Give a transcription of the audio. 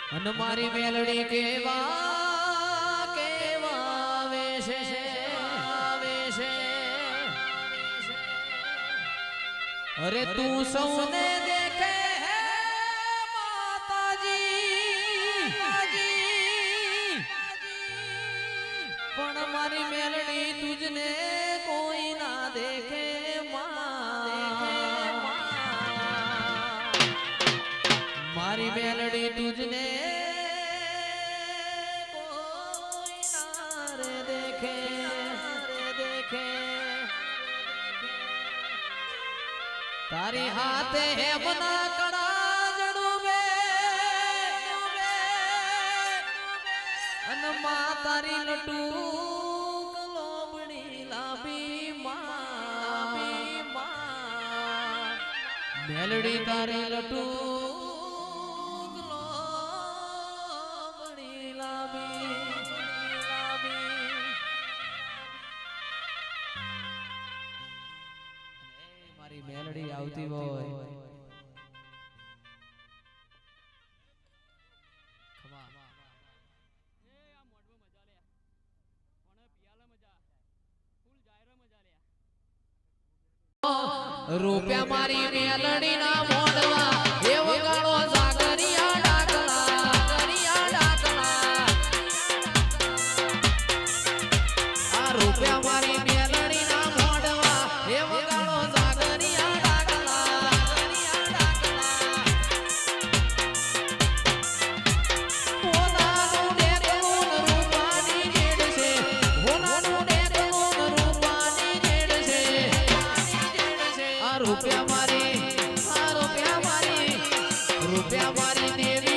અને મારી મેલડી કેવા કેવા વેશે વેશે અરે તું સૌને દેખે માતાજી પણ મારી મેલડી તુજને કોઈ ના દેખે મારી મેલડી તુજને કોઈ ના રે દેખે તારી હાથે હેમના કડા જડુબે અને મા તારી લટુ લોબડી લાબી મા મેલડી તારી લટુ મેલડી આવતી હોય રૂપિયા મારી મેલડી ના મોડવા એ વગાડો સાગરિયા ડાકલા આ રૂપિયા મારી મેલડી ના મોડવા એ વગાડો રૂપિયા મારી રૂપિયા મારી